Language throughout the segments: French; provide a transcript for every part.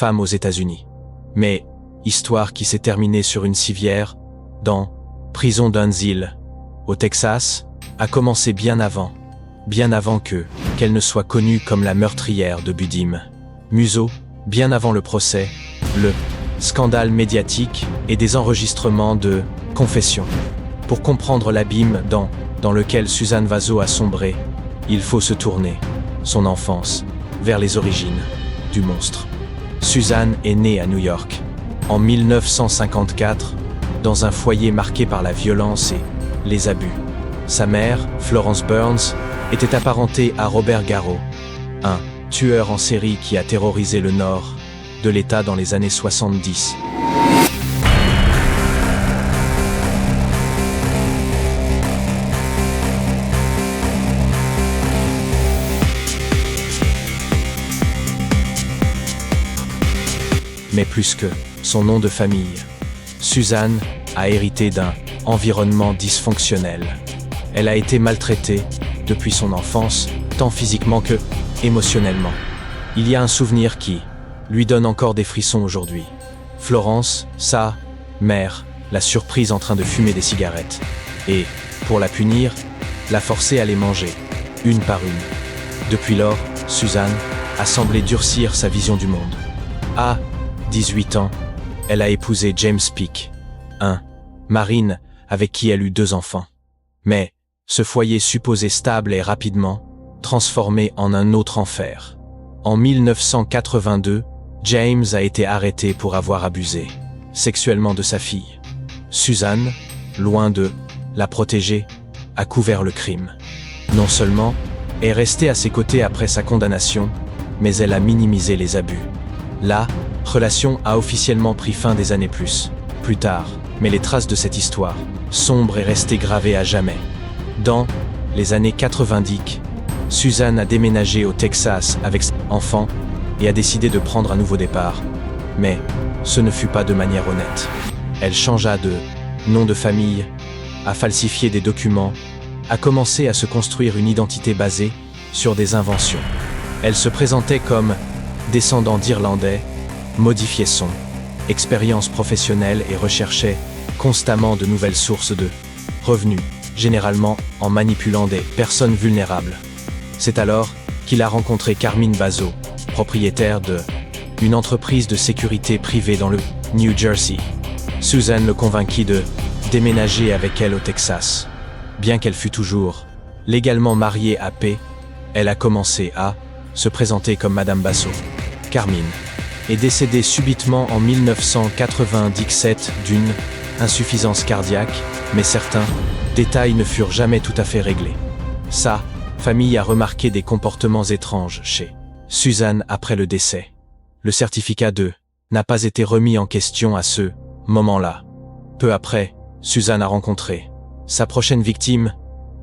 femme aux États-Unis. Mais, histoire qui s'est terminée sur une civière, dans prison d'Huntsville, au Texas, a commencé bien avant qu'elle ne soit connue comme la meurtrière de Buddy Musso, bien avant le procès, le scandale médiatique et des enregistrements de confessions. Pour comprendre l'abîme dans lequel Suzanne Vazzo a sombré, il faut se tourner, son enfance, vers les origines du monstre. Suzanne est née à New York, en 1954, dans un foyer marqué par la violence et les abus. Sa mère, Florence Burns, était apparentée à Robert Garreau, un tueur en série qui a terrorisé le nord de l'État dans les années 70. Mais plus que son nom de famille, Suzanne a hérité d'un environnement dysfonctionnel. Elle a été maltraitée depuis son enfance, tant physiquement que émotionnellement. Il y a un souvenir qui lui donne encore des frissons aujourd'hui. Florence, sa mère, l'a surprise en train de fumer des cigarettes. Et, pour la punir, l'a forcée à les manger, une par une. Depuis lors, Suzanne a semblé durcir sa vision du monde. À 18 ans, elle a épousé James Peake, un marine avec qui elle eut 2 enfants. Mais ce foyer supposé stable est rapidement transformé en un autre enfer. En 1982, James a été arrêté pour avoir abusé sexuellement de sa fille. Suzanne, loin de la protéger, a couvert le crime. Non seulement est restée à ses côtés après sa condamnation, mais elle a minimisé les abus. La relation a officiellement pris fin des années plus tard, mais les traces de cette histoire sombre est restée gravée à jamais. Dans les années 90, Suzanne a déménagé au Texas avec ses enfants et a décidé de prendre un nouveau départ. Mais ce ne fut pas de manière honnête. Elle changea de nom de famille, a falsifié des documents, a commencé à se construire une identité basée sur des inventions. Elle se présentait comme descendant d'Irlandais, modifiait son expérience professionnelle et recherchait constamment de nouvelles sources de revenus, généralement en manipulant des personnes vulnérables. C'est alors qu'il a rencontré Carmine Vazzo, propriétaire d'une entreprise de sécurité privée dans le New Jersey. Suzanne le convainquit de déménager avec elle au Texas. Bien qu'elle fût toujours légalement mariée à P, elle a commencé à se présenter comme Madame Vazzo. Carmine est décédée subitement en 1997 d'une insuffisance cardiaque, mais certains détails ne furent jamais tout à fait réglés. Sa famille a remarqué des comportements étranges chez Suzanne après le décès. Le certificat n'a pas été remis en question à ce moment-là. Peu après, Suzanne a rencontré sa prochaine victime,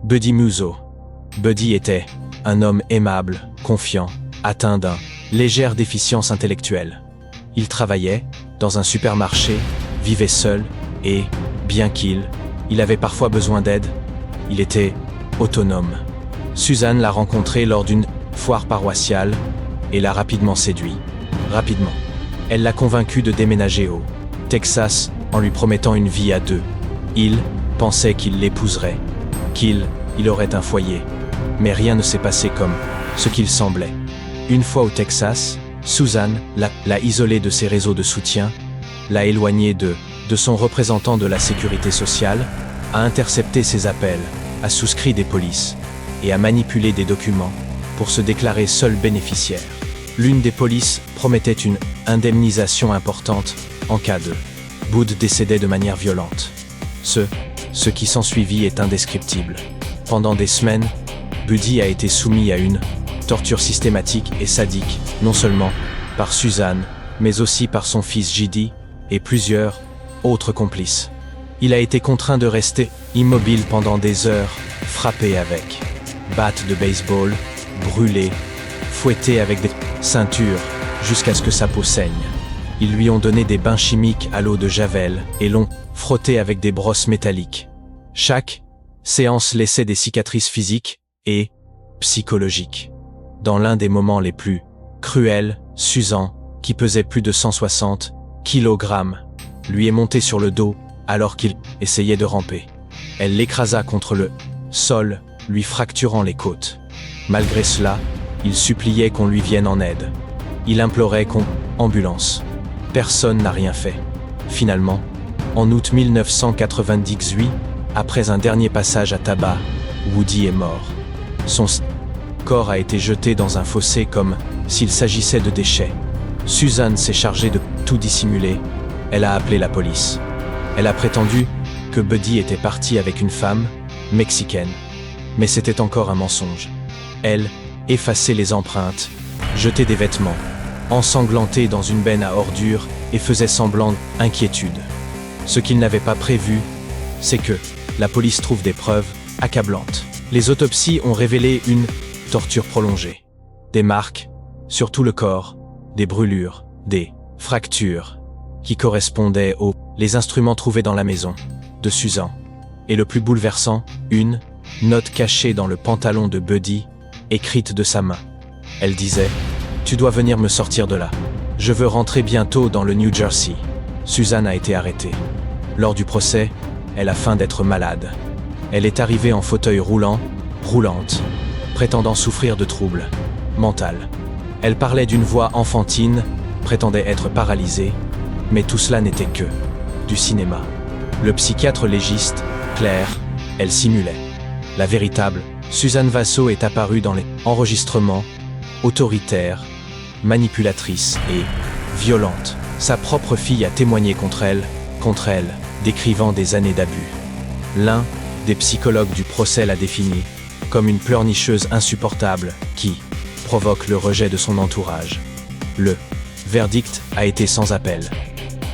Buddy Musso. Buddy était un homme aimable, confiant, atteint d'une légère déficience intellectuelle. Il travaillait dans un supermarché, vivait seul et, bien qu'il avait parfois besoin d'aide, il était autonome. Suzanne l'a rencontré lors d'une foire paroissiale et l'a rapidement séduit. Rapidement, elle l'a convaincu de déménager au Texas en lui promettant une vie à 2. Il pensait qu'il l'épouserait, qu'il aurait un foyer. Mais rien ne s'est passé comme ce qu'il semblait. Une fois au Texas, Suzanne l'a isolé de ses réseaux de soutien, l'a éloigné de son représentant de la sécurité sociale, a intercepté ses appels, a souscrit des polices et a manipulé des documents pour se déclarer seule bénéficiaire. L'une des polices promettait une indemnisation importante en cas de Bud décédait de manière violente. Ce qui s'ensuivit est indescriptible. Pendant des semaines, Buddy a été soumis à une torture systématique et sadique, non seulement par Suzanne, mais aussi par son fils J.D. et plusieurs autres complices. Il a été contraint de rester immobile pendant des heures, frappé avec batte de baseball, brûlé, fouetté avec des ceintures, jusqu'à ce que sa peau saigne. Ils lui ont donné des bains chimiques à l'eau de Javel et l'ont frotté avec des brosses métalliques. Chaque séance laissait des cicatrices physiques et psychologiques. Dans l'un des moments les plus cruels, Suzanne qui pesait plus de 160 kg, lui est montée sur le dos alors qu'il essayait de ramper. Elle l'écrasa contre le sol, lui fracturant les côtes. Malgré cela, il suppliait qu'on lui vienne en aide. Il implorait qu'on ambulance. Personne n'a rien fait. Finalement, en août 1998, après un dernier passage à tabac, Woody est mort. Son corps a été jeté dans un fossé comme s'il s'agissait de déchets. Susan s'est chargée de tout dissimuler. Elle a appelé la police. Elle a prétendu que Buddy était parti avec une femme mexicaine. Mais c'était encore un mensonge. Elle effaçait les empreintes, jetait des vêtements, ensanglantait dans une benne à ordures et faisait semblant d'inquiétude. Ce qu'il n'avait pas prévu, c'est que la police trouve des preuves accablantes. Les autopsies ont révélé une torture prolongée. Des marques sur tout le corps, des brûlures, des fractures qui correspondaient aux les instruments trouvés dans la maison de Susan. Et le plus bouleversant, une note cachée dans le pantalon de Buddy, écrite de sa main. Elle disait « Tu dois venir me sortir de là. Je veux rentrer bientôt dans le New Jersey. » Susan a été arrêtée. Lors du procès, elle a feint d'être malade. Elle est arrivée en fauteuil roulante, prétendant souffrir de troubles mentaux. Elle parlait d'une voix enfantine, prétendait être paralysée, mais tout cela n'était que du cinéma. Le psychiatre légiste, Claire, elle simulait. La véritable Susan Vasso est apparue dans les enregistrements, autoritaire, manipulatrice et violente. Sa propre fille a témoigné contre elle, décrivant des années d'abus. L'un des psychologues du procès l'a définie comme une pleurnicheuse insupportable qui provoque le rejet de son entourage. Le verdict a été sans appel.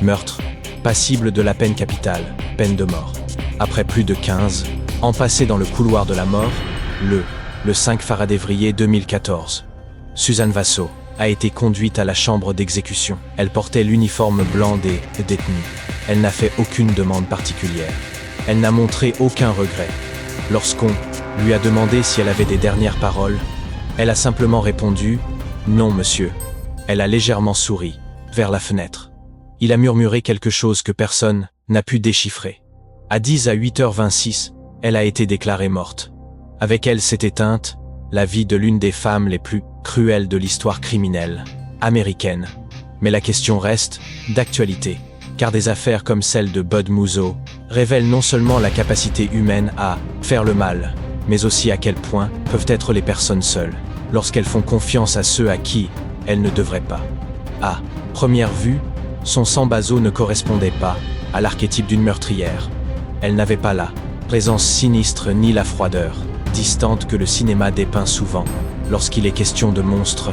Meurtre, passible de la peine capitale, peine de mort. Après plus de 15 ans passés dans le couloir de la mort, le 5 février 2014, Susan Vasso a été conduite à la chambre d'exécution. Elle portait l'uniforme blanc des détenus. Elle n'a fait aucune demande particulière. Elle n'a montré aucun regret. Lorsqu'on lui a demandé si elle avait des dernières paroles, elle a simplement répondu « Non, monsieur ». Elle a légèrement souri, vers la fenêtre. Il a murmuré quelque chose que personne n'a pu déchiffrer. À 8h26, elle a été déclarée morte. Avec elle s'est éteinte la vie de l'une des femmes les plus cruelles de l'histoire criminelle américaine. Mais la question reste d'actualité, car des affaires comme celle de Bud Musso révèlent non seulement la capacité humaine à faire le mal, mais aussi à quel point peuvent être les personnes seules, lorsqu'elles font confiance à ceux à qui elles ne devraient pas. À première vue, son sang baso ne correspondait pas à l'archétype d'une meurtrière. Elle n'avait pas la présence sinistre ni la froideur distante que le cinéma dépeint souvent lorsqu'il est question de monstres.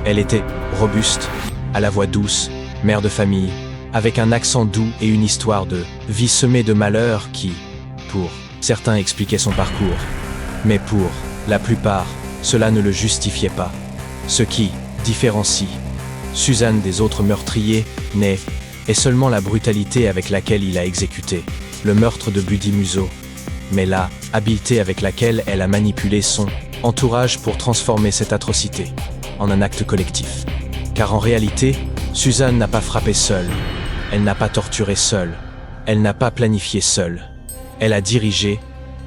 Elle était robuste, à la voix douce, mère de famille, avec un accent doux et une histoire de vie semée de malheurs qui, pour certains, expliquaient son parcours. Mais pour la plupart, cela ne le justifiait pas. Ce qui différencie Susan des autres meurtriers est seulement la brutalité avec laquelle il a exécuté le meurtre de Buddy Musso, mais la habileté avec laquelle elle a manipulé son entourage pour transformer cette atrocité en un acte collectif. Car en réalité, Susan n'a pas frappé seule, elle n'a pas torturé seule, elle n'a pas planifié seule. Elle a dirigé,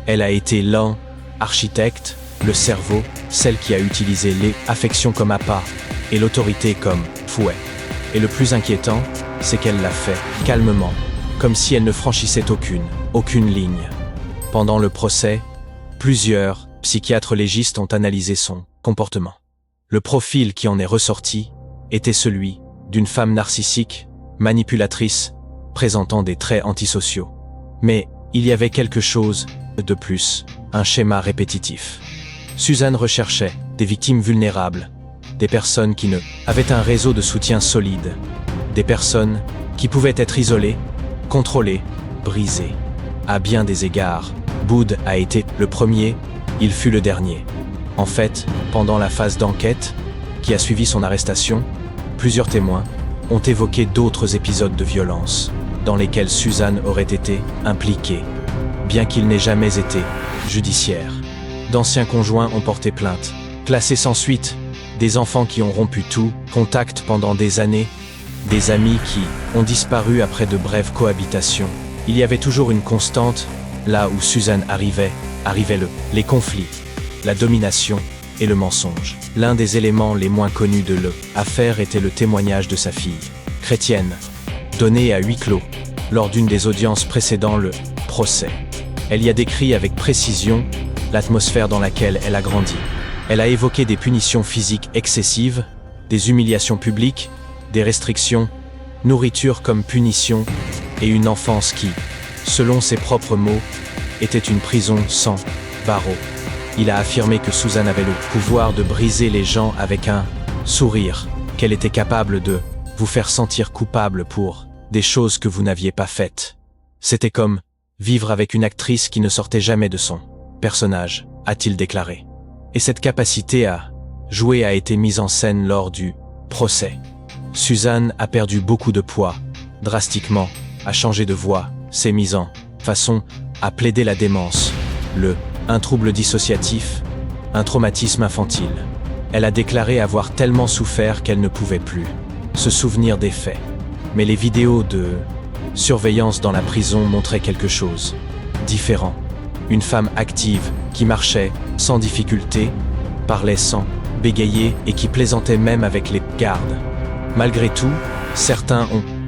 elle a été l'architecte, le cerveau, celle qui a utilisé les affections comme appât et l'autorité comme fouet. Et le plus inquiétant, c'est qu'elle l'a fait calmement, comme si elle ne franchissait aucune ligne. Pendant le procès, plusieurs psychiatres légistes ont analysé son comportement. Le profil qui en est ressorti était celui d'une femme narcissique, manipulatrice, présentant des traits antisociaux. Mais il y avait quelque chose de plus, un schéma répétitif. Susan recherchait des victimes vulnérables, des personnes qui avaient un réseau de soutien solide, des personnes qui pouvaient être isolées, contrôlées, brisées. À bien des égards, Bud a été le premier, il fut le dernier. En fait, pendant la phase d'enquête qui a suivi son arrestation, plusieurs témoins ont évoqué d'autres épisodes de violence dans lesquels Susan aurait été impliquée, bien qu'il n'ait jamais été judiciaire. D'anciens conjoints ont porté plainte, classés sans suite, Des enfants qui ont rompu tout contact pendant des années, des amis qui ont disparu après de brèves cohabitations. Il y avait toujours une constante, là où Suzanne arrivaient les conflits, la domination et le mensonge. L'un des éléments les moins connus de l'affaire était le témoignage de sa fille, chrétienne, donné à huis clos, lors d'une des audiences précédant le procès. Elle y a décrit avec précision l'atmosphère dans laquelle elle a grandi. Elle a évoqué des punitions physiques excessives, des humiliations publiques, des restrictions, nourriture comme punition, et une enfance qui, selon ses propres mots, était une prison sans barreaux. Il a affirmé que Suzanne avait le pouvoir de briser les gens avec un sourire, qu'elle était capable de vous faire sentir coupable pour des choses que vous n'aviez pas faites. C'était comme vivre avec une actrice qui ne sortait jamais de son personnage, a-t-il déclaré. Et cette capacité à jouer a été mise en scène lors du procès. Suzanne a perdu beaucoup de poids, drastiquement, a changé de voix, s'est mise en façon à plaider la démence, un trouble dissociatif, un traumatisme infantile. Elle a déclaré avoir tellement souffert qu'elle ne pouvait plus se souvenir des faits. Mais les vidéos de surveillance dans la prison montraient quelque chose différent. Une femme active qui marchait sans difficulté, parlait sans bégayer et qui plaisantait même avec les gardes. Malgré tout, certains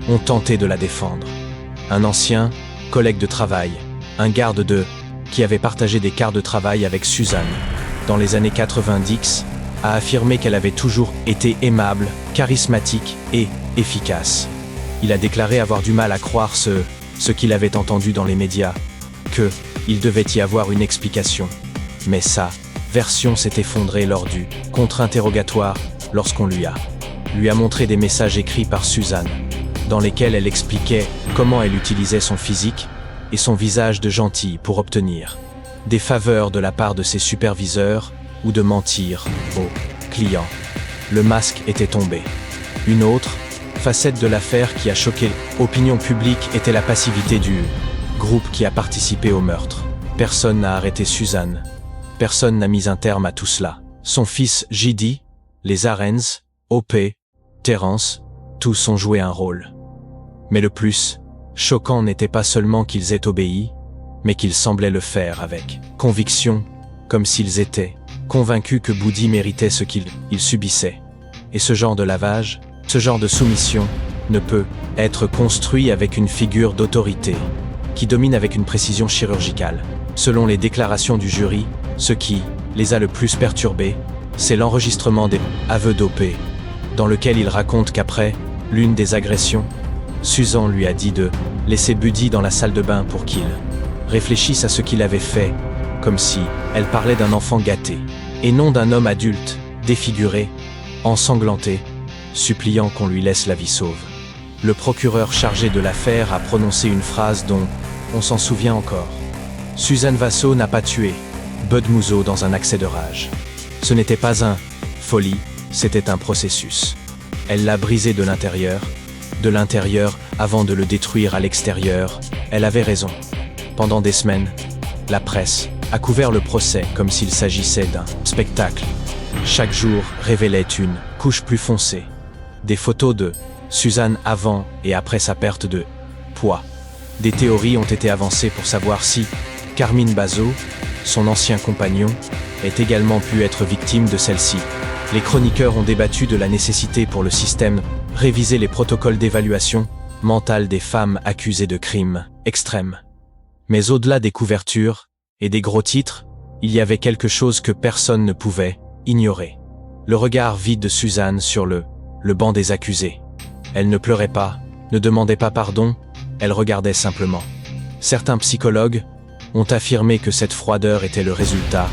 ont tenté de la défendre. Un ancien collègue de travail, un garde qui avait partagé des quarts de travail avec Suzanne dans les années 90, a affirmé qu'elle avait toujours été aimable, charismatique et efficace. Il a déclaré avoir du mal à croire ce qu'il avait entendu dans les médias, qu'il devait y avoir une explication. Mais sa version s'est effondrée lors du contre-interrogatoire lorsqu'on lui a montré des messages écrits par Suzanne, dans lesquels elle expliquait comment elle utilisait son physique et son visage de gentille pour obtenir des faveurs de la part de ses superviseurs ou de mentir aux clients. Le masque était tombé. Une autre facette de l'affaire qui a choqué l'opinion publique était la passivité du groupe qui a participé au meurtre. Personne n'a arrêté Suzanne. Personne n'a mis un terme à tout cela. Son fils J.D., les Arens, O.P., Terence, tous ont joué un rôle. Mais le plus choquant n'était pas seulement qu'ils aient obéi, mais qu'ils semblaient le faire avec conviction, comme s'ils étaient convaincus que Boody méritait ce qu'il subissait. Et ce genre de lavage, ce genre de soumission, ne peut être construit avec une figure d'autorité qui domine avec une précision chirurgicale. Selon les déclarations du jury, ce qui les a le plus perturbés, c'est l'enregistrement des aveux d'O.P., dans lequel il raconte qu'après l'une des agressions, Suzanne lui a dit de laisser Buddy dans la salle de bain pour qu'il réfléchisse à ce qu'il avait fait, comme si elle parlait d'un enfant gâté, et non d'un homme adulte, défiguré, ensanglanté, suppliant qu'on lui laisse la vie sauve. Le procureur chargé de l'affaire a prononcé une phrase dont on s'en souvient encore. Suzanne Vasso n'a pas tué Bud Musso dans un accès de rage. Ce n'était pas un folie, c'était un processus. Elle l'a brisé de l'intérieur avant de le détruire à l'extérieur. Elle avait raison. Pendant des semaines, la presse a couvert le procès comme s'il s'agissait d'un spectacle. Chaque jour révélait une couche plus foncée. Des photos de Suzanne avant et après sa perte de poids. Des théories ont été avancées pour savoir si Carmine Basso, son ancien compagnon, ait également pu être victime de celle-ci. Les chroniqueurs ont débattu de la nécessité pour le système réviser les protocoles d'évaluation mentale des femmes accusées de crimes extrêmes. Mais au-delà des couvertures et des gros titres, il y avait quelque chose que personne ne pouvait ignorer. Le regard vide de Suzanne sur le banc des accusés. Elle ne pleurait pas, ne demandait pas pardon, elle regardait simplement. Certains psychologues ont affirmé que cette froideur était le résultat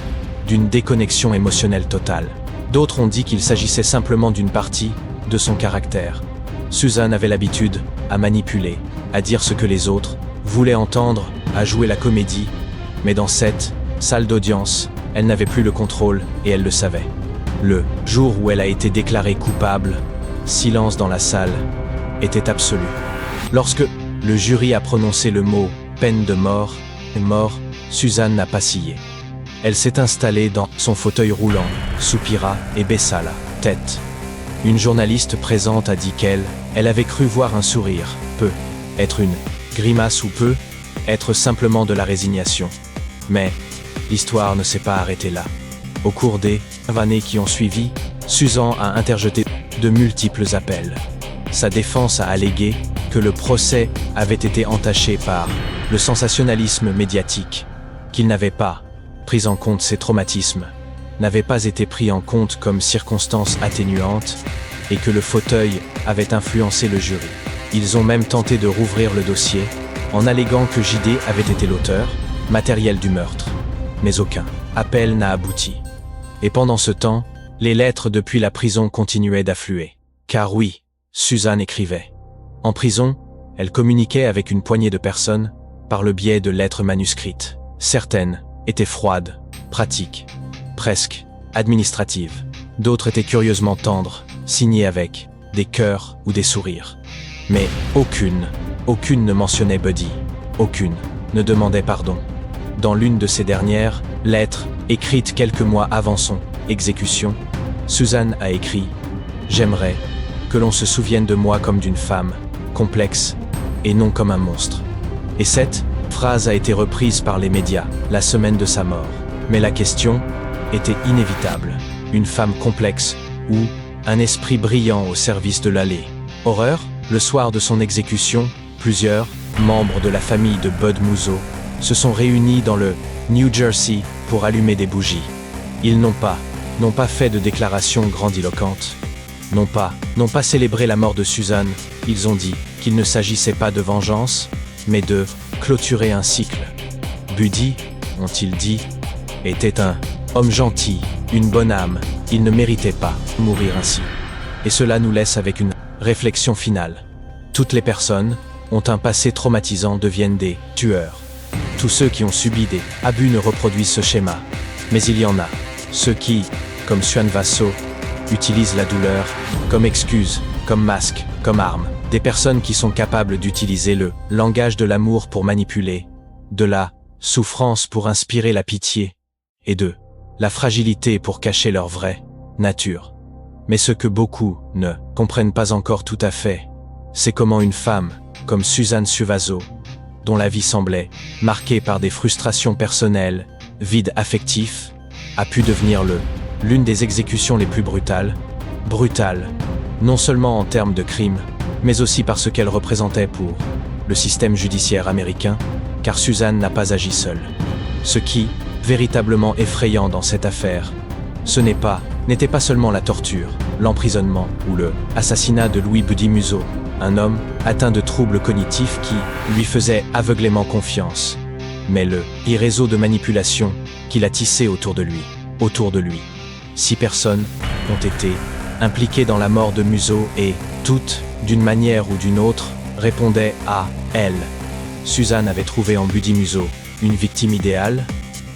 d'une déconnexion émotionnelle totale. D'autres ont dit qu'il s'agissait simplement d'une partie de son caractère. Suzanne avait l'habitude à manipuler, à dire ce que les autres voulaient entendre, à jouer la comédie, mais dans cette salle d'audience, elle n'avait plus le contrôle et elle le savait. Le jour où elle a été déclarée coupable, silence dans la salle était absolu. Lorsque le jury a prononcé le mot « peine de mort », Suzanne n'a pas scié. Elle s'est installée dans son fauteuil roulant, soupira et baissa tête. Une journaliste présente a dit elle avait cru voir un sourire, peut être une grimace ou peut être simplement de la résignation. Mais l'histoire ne s'est pas arrêtée là. Au cours des années qui ont suivi, Susan a interjeté de multiples appels. Sa défense a allégué que le procès avait été entaché par le sensationnalisme médiatique, qu'il n'avait pas pris en compte ses traumatismes, n'avait pas été pris en compte comme circonstance atténuante et que le fauteuil avait influencé le jury. Ils ont même tenté de rouvrir le dossier en alléguant que JD avait été l'auteur matériel du meurtre. Mais aucun appel n'a abouti. Et pendant ce temps, les lettres depuis la prison continuaient d'affluer. Car oui, Suzanne écrivait. En prison, elle communiquait avec une poignée de personnes par le biais de lettres manuscrites. Certaines étaient froides, pratiques, presque administratives. D'autres étaient curieusement tendres, signées avec des cœurs ou des sourires. Mais aucune ne mentionnait Buddy. Aucune ne demandait pardon. Dans l'une de ces dernières lettres, écrite quelques mois avant son exécution, Suzanne a écrit « J'aimerais que l'on se souvienne de moi comme d'une femme, complexe, et non comme un monstre. » Et cette phrase a été reprise par les médias la semaine de sa mort. Mais la question était inévitable. Une femme complexe ou un esprit brillant au service de l'allée. Horreur, le soir de son exécution, plusieurs membres de la famille de Bud Musso se sont réunis dans le New Jersey pour allumer des bougies. Ils n'ont pas fait de déclaration grandiloquente, n'ont pas célébré la mort de Suzanne. Ils ont dit qu'il ne s'agissait pas de vengeance, mais de clôturer un cycle. Buddy, ont-ils dit, était un homme gentil, une bonne âme. Il ne méritait pas de mourir ainsi. Et cela nous laisse avec une réflexion finale. Toutes les personnes ont un passé traumatisant deviennent des tueurs. Tous ceux qui ont subi des abus ne reproduisent ce schéma. Mais il y en a, ceux qui, comme Suan Vasso, utilisent la douleur comme excuse, comme masque, comme arme. Des personnes qui sont capables d'utiliser le langage de l'amour pour manipuler, de la souffrance pour inspirer la pitié, et de la fragilité pour cacher leur vraie nature. Mais ce que beaucoup ne comprennent pas encore tout à fait, c'est comment une femme, comme Suzanne Suvaso, dont la vie semblait marquée par des frustrations personnelles, vides affectifs, a pu devenir l'une des exécutions les plus brutales, non seulement en termes de crime, mais aussi par ce qu'elle représentait pour le système judiciaire américain, car Suzanne n'a pas agi seule. Ce qui, véritablement effrayant dans cette affaire, n'était pas seulement la torture, l'emprisonnement ou le assassinat de Louis Buddy Musso, un homme atteint de troubles cognitifs qui lui faisait aveuglément confiance, mais le réseau de manipulation qu'il a tissé autour de lui. 6 personnes ont été impliquées dans la mort de Musso et toutes, d'une manière ou d'une autre, répondaient à elle. Suzanne avait trouvé en Buddy Musso une victime idéale,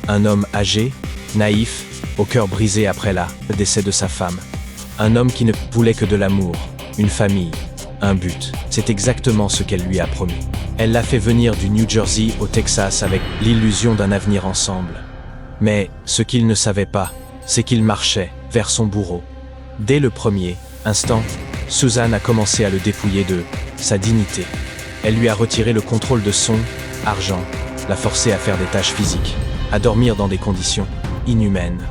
un homme âgé, naïf, au cœur brisé après le décès de sa femme. Un homme qui ne voulait que de l'amour, une famille, un but. C'est exactement ce qu'elle lui a promis. Elle l'a fait venir du New Jersey au Texas avec l'illusion d'un avenir ensemble. Mais ce qu'il ne savait pas, c'est qu'il marchait vers son bourreau. Dès le premier instant, Suzanne a commencé à le dépouiller de sa dignité. Elle lui a retiré le contrôle de son argent, l'a forcé à faire des tâches physiques, à dormir dans des conditions inhumaines.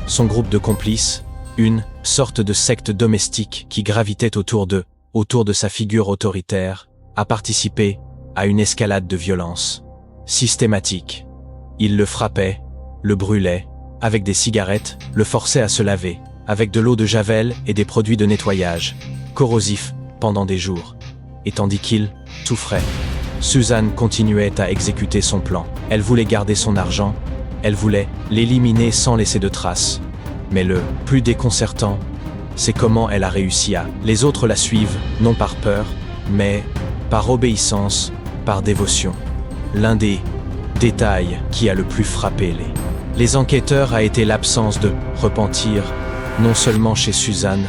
Son groupe de complices, une sorte de secte domestique qui gravitait autour de sa figure autoritaire, a participé à une escalade de violence systématique. Il le frappait, le brûlait, avec des cigarettes, le forçait à se laver, avec de l'eau de javel et des produits de nettoyage corrosifs pendant des jours. Et tandis qu'il souffrait, Suzanne continuait à exécuter son plan. Elle voulait garder son argent, elle voulait l'éliminer sans laisser de traces. Mais le plus déconcertant, c'est comment elle a réussi à. Les autres la suivent, non par peur, mais par obéissance, par dévotion. L'un des détails qui a le plus frappé les enquêteurs a été l'absence de repentir, non seulement chez Suzanne,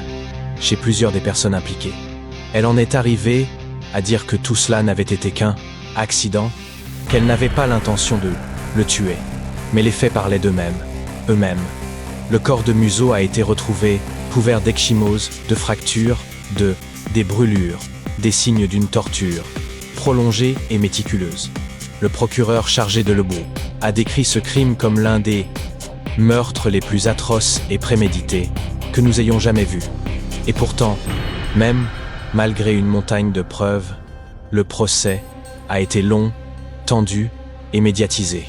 chez plusieurs des personnes impliquées. Elle en est arrivée à dire que tout cela n'avait été qu'un accident, qu'elle n'avait pas l'intention de le tuer. Mais les faits parlaient d'eux-mêmes. Le corps de Musso a été retrouvé couverts d'ecchymoses, de fractures, des brûlures, des signes d'une torture, prolongée et méticuleuse. Le procureur chargé de Lebou a décrit ce crime comme l'un des meurtres les plus atroces et prémédités que nous ayons jamais vus. Et pourtant, même malgré une montagne de preuves, le procès a été long, tendu et médiatisé.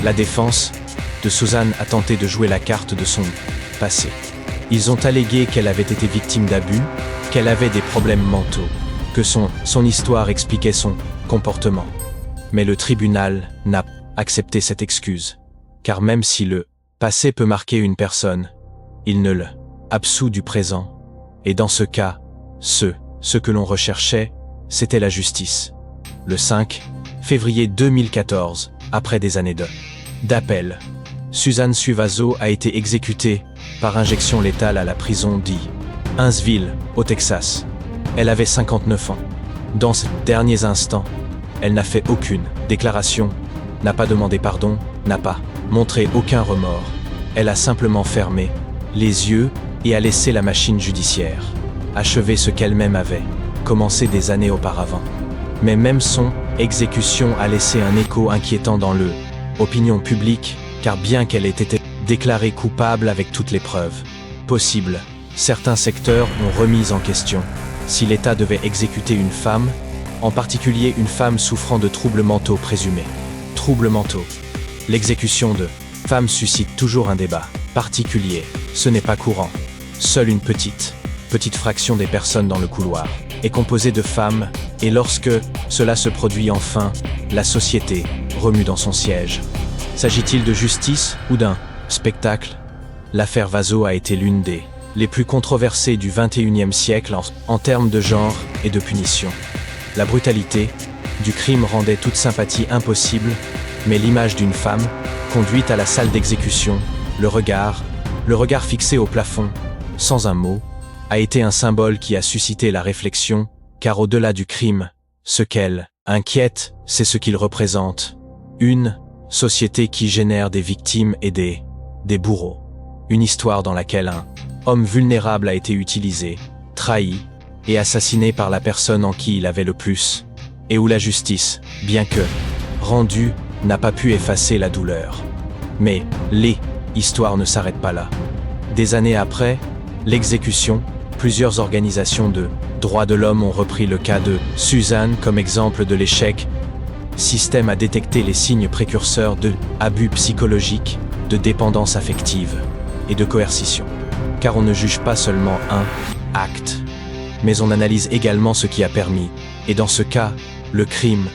La défense de Susan a tenté de jouer la carte de son passé. Ils ont allégué qu'elle avait été victime d'abus, qu'elle avait des problèmes mentaux, que son histoire expliquait son comportement. Mais le tribunal n'a pas accepté cette excuse, car même si le passé peut marquer une personne, il ne le absout du présent. Et dans ce cas, ce que l'on recherchait, c'était la justice. Le 5 février 2014, après des années d'appel, Susan Suvazo a été exécutée par injection létale à la prison d'Hainesville, au Texas. Elle avait 59 ans. Dans ces derniers instants, elle n'a fait aucune déclaration, n'a pas demandé pardon, n'a pas montré aucun remords. Elle a simplement fermé les yeux et a laissé la machine judiciaire achever ce qu'elle-même avait commencé des années auparavant. Mais même son exécution a laissé un écho inquiétant dans l'opinion publique, car bien qu'elle ait été déclarée coupable avec toutes les preuves possibles, certains secteurs ont remis en question si l'État devait exécuter une femme, en particulier une femme souffrant de troubles mentaux présumés. Troubles mentaux. L'exécution de femmes suscite toujours un débat particulier. Ce n'est pas courant. Seule une petite fraction des personnes dans le couloir est composée de femmes, et lorsque cela se produit enfin, la société remue dans son siège. S'agit-il de justice ou d'un spectacle? L'affaire Vazo a été l'une des les plus controversées du XXIe siècle en termes de genre et de punition. La brutalité du crime rendait toute sympathie impossible, mais l'image d'une femme, conduite à la salle d'exécution, le regard fixé au plafond, sans un mot, a été un symbole qui a suscité la réflexion, car au-delà du crime, ce qu'elle inquiète, c'est ce qu'il représente. Une société qui génère des victimes et des bourreaux. Une histoire dans laquelle un homme vulnérable a été utilisé, trahi et assassiné par la personne en qui il avait le plus, et où la justice, bien que rendue, n'a pas pu effacer la douleur. Mais l'histoire ne s'arrête pas là. Des années après l'exécution, plusieurs organisations de droits de l'homme ont repris le cas de Susan comme exemple de l'échec système à détecter les signes précurseurs de abus psychologiques, de dépendance affective et de coercition. Car on ne juge pas seulement un acte, mais on analyse également ce qui a permis, et dans ce cas, le crime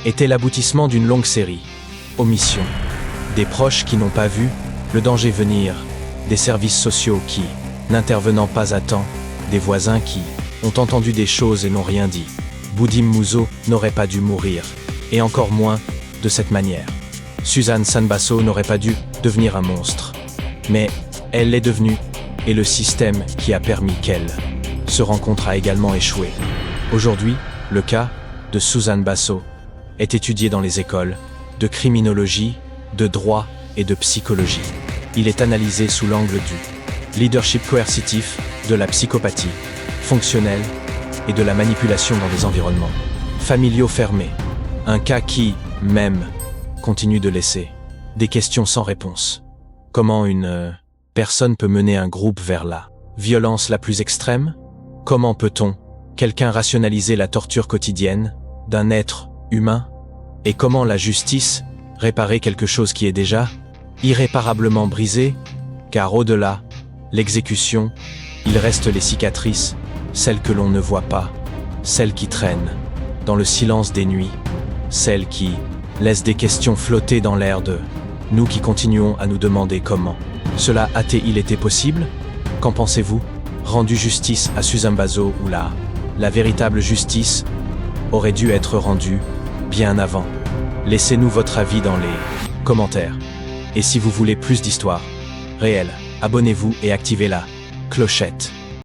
était l'aboutissement d'une longue série. Omission. Des proches qui n'ont pas vu le danger venir, des services sociaux qui, n'intervenant pas à temps, des voisins qui ont entendu des choses et n'ont rien dit. Boudim Mouzo n'aurait pas dû mourir, et encore moins de cette manière. Susan Sanbasso n'aurait pas dû devenir un monstre. Mais elle l'est devenue, et le système qui a permis qu'elle se rencontre a également échoué. Aujourd'hui, le cas de Susan Basso est étudié dans les écoles de criminologie, de droit et de psychologie. Il est analysé sous l'angle du leadership coercitif, de la psychopathie fonctionnelle et de la manipulation dans des environnements familiaux fermés. Un cas qui, même, continue de laisser des questions sans réponse. Comment une personne peut mener un groupe vers la violence la plus extrême? Comment peut-on quelqu'un rationaliser la torture quotidienne d'un être humain? Et comment la justice réparer quelque chose qui est déjà irréparablement brisé? Car au-delà, l'exécution, il reste les cicatrices, celles que l'on ne voit pas, celles qui traînent dans le silence des nuits, celles qui laissent des questions flotter dans l'air de nous qui continuons à nous demander comment cela a-t-il été possible? Qu'en pensez-vous? Rendu justice à Susan Basso ou la véritable justice aurait dû être rendue bien avant? Laissez-nous votre avis dans les commentaires. Et si vous voulez plus d'histoires réelles, abonnez-vous et activez la clochette.